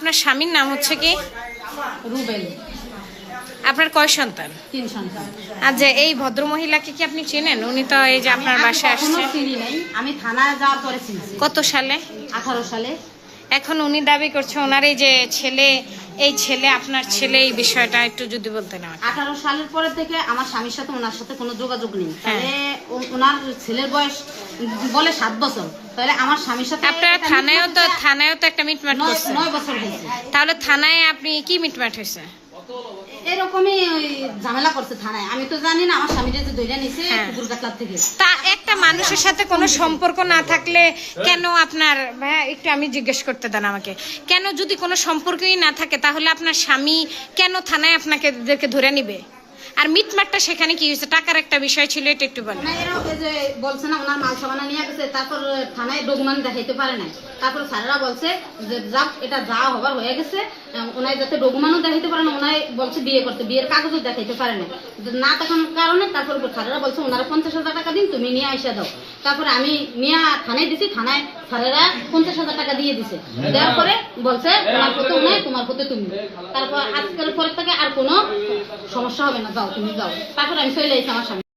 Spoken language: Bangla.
আপনার স্বামীর নাম হচ্ছে কি? রুবেল। আপনার কয় সন্তান? 3 সন্তান। আচ্ছা, এই ভদ্র মহিলাকে কি আপনি চেনেন? উনি তো এই যে আপনার বাসায় আসছে। চিনি নাই, আমি থানায় যাওয়ার পরে চিনছি। কত সালে? 18 সালে। এখন উনি দাবি করছে ওনার এই যে ছেলে, এই ছেলে আপনার ছেলে, এই বিষয়টা একটু যদি বলতেন আমাকে। 18 সালের পরে থেকে আমার স্বামীর সাথে ওনার সাথে কোনো যোগাযোগ নেই। তাহলে ওনার ছেলের বয়স বলে 7 বছর, তাহলে আমার স্বামীর সাথে আপনার থানায়ও তো একটা মিটমাট করছে। 9 বছর হয়েছে। তাহলে থানায় আপনি কি মিটমাট হয়েছে? এরকমই ওই ঝামেলা করছে থানায়, আমি তো জানি না। আমার স্বামী যে ধরে নিছে কুকুর কাটলার থেকে। তা একটা মানুষের সাথে কোনো সম্পর্ক না থাকলে কেন আপনার, ভাইয়া একটু আমি জিজ্ঞেস করতে দেন আমাকে, কেন যদি কোনো সম্পর্কই না থাকে তাহলে আপনার স্বামী কেন থানায় আপনাকে ধরে নিবে? আর মিটমাটটা সেখানে কি হয়েছে? টাকার একটা বিষয় ছিল, এটা একটু বলেন। যে বলছে না ওনার মাল সামানা নিয়ে গেছে, তারপর থানায় ডকুমেন্ট দেখাইতে পারে নাই। তারপর স্যারেরা বলছে যে যাক, এটা যা হবার হয়ে গেছে, ওনায় যাতে ডকুমেন্টও দেখাইতে পারে না। ওনায় বলছে বিয়ে করতে, বিয়ের কাগজও দেখাইতে পারে না তখন কারণে। তারপর স্যারেরা বলছে ওনারা 50,000 টাকা দিন, তুমি নিয়ে আইসা দাও। তারপরে আমি নিয়ে থানায় দিছি, থানায় স্যারেরা 50,000 টাকা দিয়ে দিছে। দেওয়ার পরে বলছে ওনার পথে উনায়, তোমার পথে তুমি। তারপর আজকাল পরে থেকে আর কোনো সমস্যা হবে না, যাও তুমি যাও। তারপর আমি চলে এসেছি আমার স্বামী।